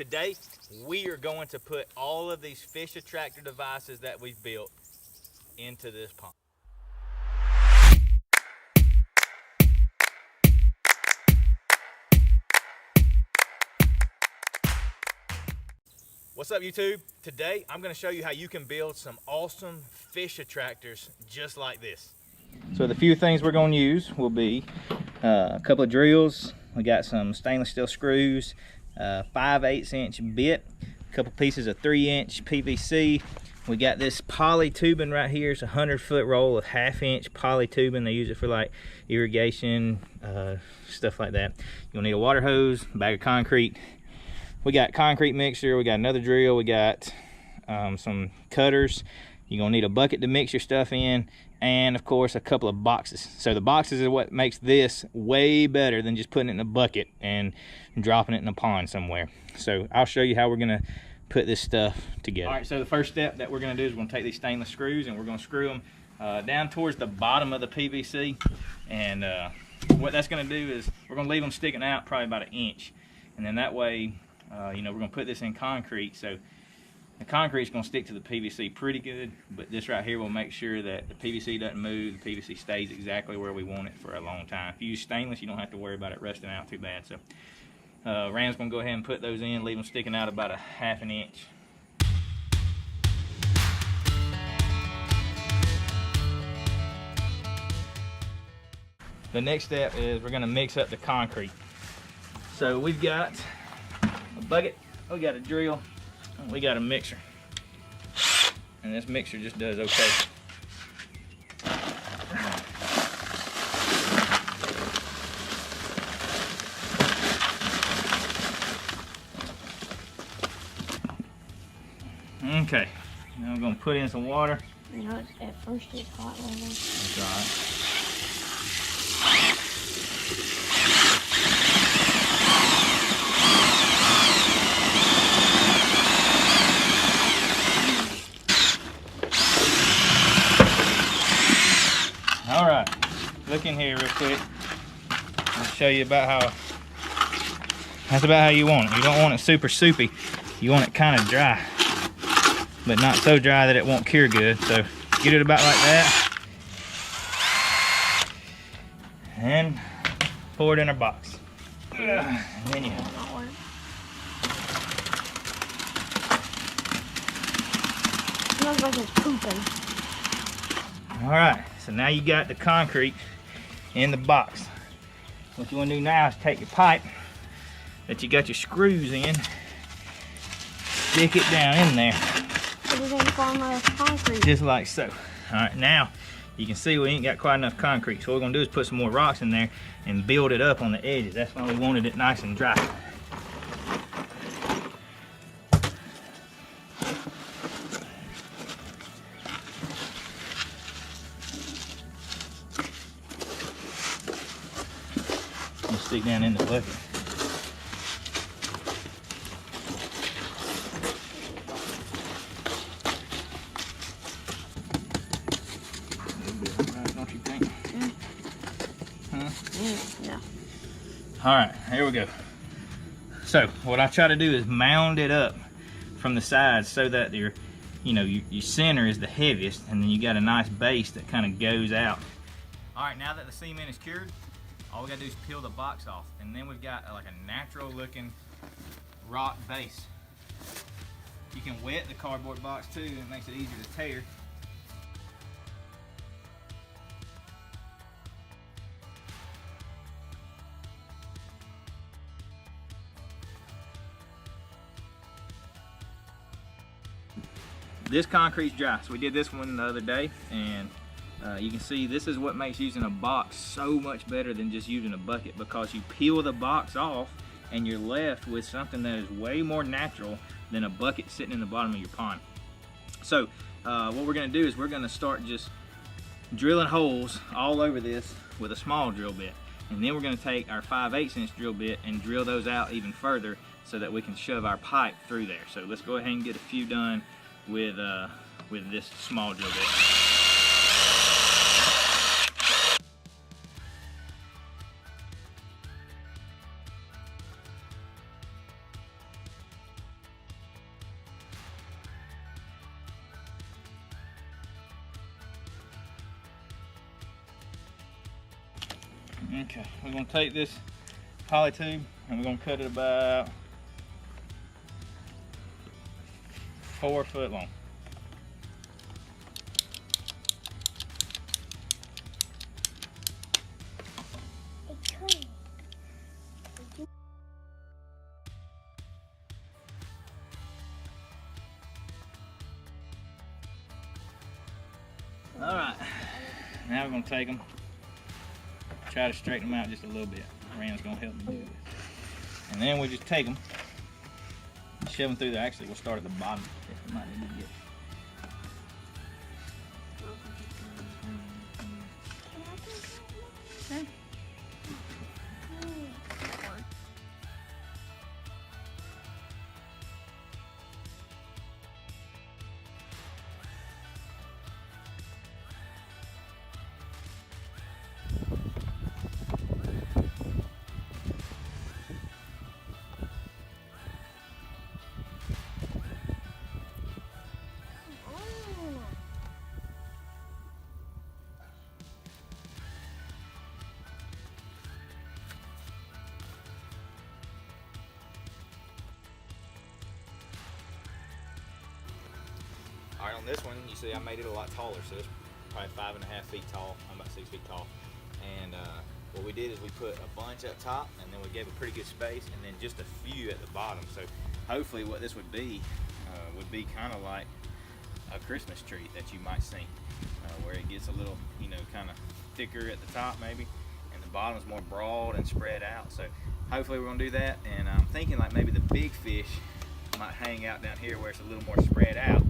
today we are going to put all of these fish attractor devices that we've built into this pond. What's up, YouTube? Today I'm going to show you how you can build some awesome fish attractors just like this. So the few things we're going to use will be a couple of drills. We got some stainless steel screws, 5/8 inch bit, a couple pieces of 3-inch PVC. We got this poly tubing right here. It's a 100-foot roll of 1/2 inch poly tubing. They use it for like irrigation, stuff like that. You'll need a water hose, a bag of concrete. We got concrete mixer, we got another drill, we got some cutters. You're gonna need a bucket to mix your stuff in, and of course a couple of boxes. So the boxes are what makes this way better than just putting it in a bucket and dropping it in a pond somewhere. So I'll show you how we're gonna put this stuff together. All right, so the first step that we're gonna do is we're gonna take these stainless screws and we're gonna screw them down towards the bottom of the PVC. And what that's gonna do is we're gonna leave them sticking out probably about 1 inch. And then that way, you know, we're gonna put this in concrete, so the concrete's gonna stick to the PVC pretty good, but this right here will make sure that the PVC doesn't move, the PVC stays exactly where we want it for a long time. If you use stainless, you don't have to worry about it rusting out too bad. So Ram's gonna go ahead and put those in, leave them sticking out about 1/2 inch. The next step is we're gonna mix up the concrete. So we've got a bucket, we got a drill, we got a mixer, and this mixer just does okay. Okay, now we're gonna put in some water. You know, at first it's hot level. That's all right. All right, look in here real quick. I'll show you about how, that's about how you want it. You don't want it super soupy. You want it kind of dry, but not so dry that it won't cure good. So get it about like that. And pour it in our box. And then you smells like it's pooping. all right, so now you got the concrete in the box. What you want to do now is take your pipe that you got your screws in, stick it down in there. Concrete. Just like so. All right, now you can see we ain't got quite enough concrete. So what we're gonna do is put some more rocks in there and build it up on the edges. That's why we wanted it nice and dry. Stick down in the bucket. Right, don't you think? Huh? Yeah. All right, here we go. So what I try to do is mound it up from the sides so that your center is the heaviest, and then you got a nice base that kind of goes out. All right, now that the cement is cured, all we gotta do is peel the box off, and then we've got like a natural looking rock base. You can wet the cardboard box too, and it makes it easier to tear. This concrete's dry, so we did this one the other day, and you can see this is what makes using a box so much better than just using a bucket, because you peel the box off and you're left with something that is way more natural than a bucket sitting in the bottom of your pond. So what we're going to do is we're going to start just drilling holes all over this with a small drill bit, and then we're going to take our 5/8 inch drill bit and drill those out even further so that we can shove our pipe through there. So let's go ahead and get a few done with this small drill bit. Okay, we're gonna take this poly tube and we're gonna cut it about 4 foot long. All right, now we're gonna take them, try to straighten them out just a little bit. Rand's gonna help me do this. And then we just take them, shove them through there. Actually, we'll start at the bottom. If might need to get. All right, on this one, you see I made it a lot taller, so it's probably 5.5 feet tall. I'm about 6 feet tall. And what we did is we put a bunch up top, and then we gave a pretty good space, and then just a few at the bottom. So hopefully what this would be kind of like a Christmas tree that you might see, where it gets a little, you know, kind of thicker at the top maybe, and the bottom's more broad and spread out. So hopefully we're gonna do that, and I'm thinking like maybe the big fish might hang out down here where it's a little more spread out,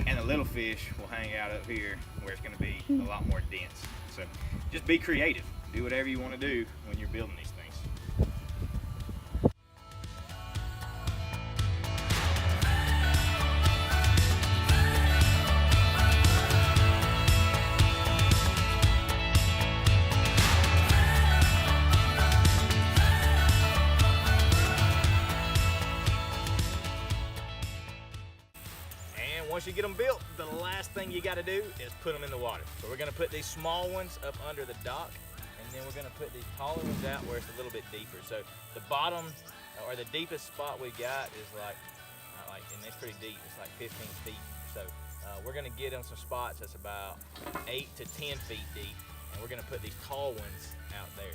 and the little fish will hang out up here where it's going to be a lot more dense. So just be creative. Do whatever you want to do when you're building these things. Once you get them built, the last thing you got to do is put them in the water. So we're going to put these small ones up under the dock, and then we're going to put these taller ones out where it's a little bit deeper. So the bottom, or the deepest spot we got is and it's pretty deep, it's like 15 feet. So we're going to get them some spots that's about 8 to 10 feet deep, and we're going to put these tall ones out there.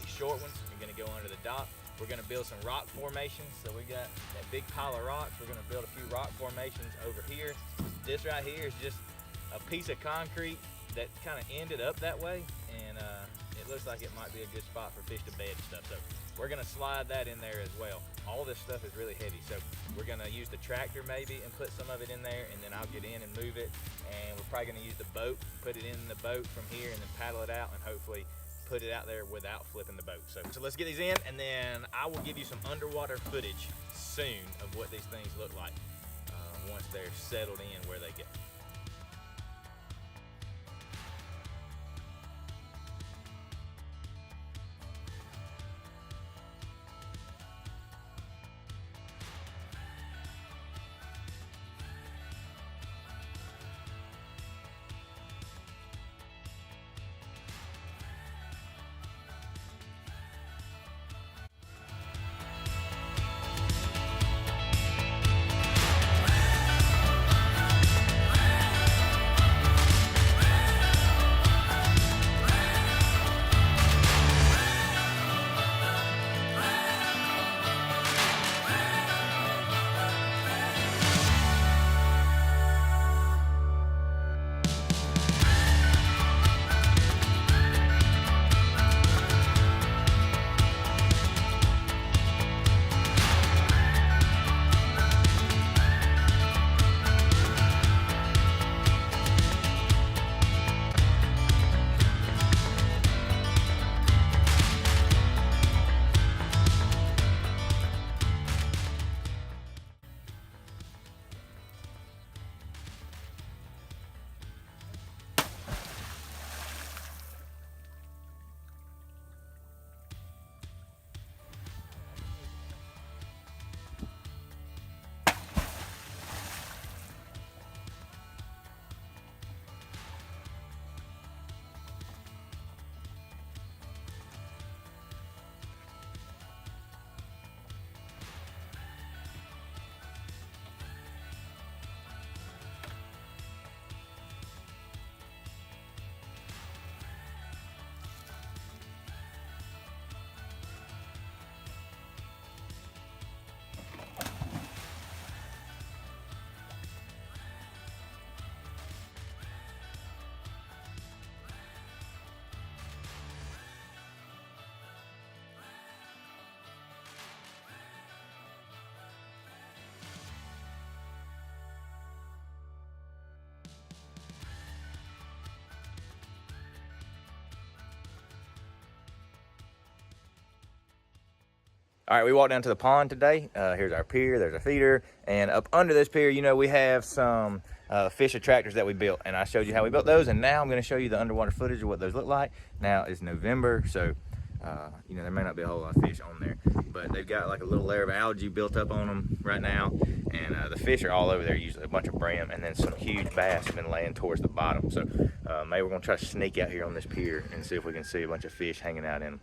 These short ones are going to go under the dock. We're going to build some rock formations. So we got that big pile of rocks. We're going to build a few rock formations over here. This right here is just a piece of concrete that kind of ended up that way, and it looks like it might be a good spot for fish to bed and stuff. So we're going to slide that in there as well. All this stuff is really heavy, so we're going to use the tractor maybe and put some of it in there, and then I'll get in and move it, and we're probably going to use the boat, put it in the boat from here, and then paddle it out, and hopefully put it out there without flipping the boat. So let's get these in, and then I will give you some underwater footage soon of what these things look like once they're settled in where they go. All right, we walked down to the pond today. Here's our pier, there's our feeder, and up under this pier, you know, we have some fish attractors that we built, and I showed you how we built those, and now I'm gonna show you the underwater footage of what those look like. Now it's November, so you know, there may not be a whole lot of fish on there, but they've got like a little layer of algae built up on them right now, and the fish are all over there, usually a bunch of brim, and then some huge bass have been laying towards the bottom. So maybe we're gonna try to sneak out here on this pier and see if we can see a bunch of fish hanging out in them.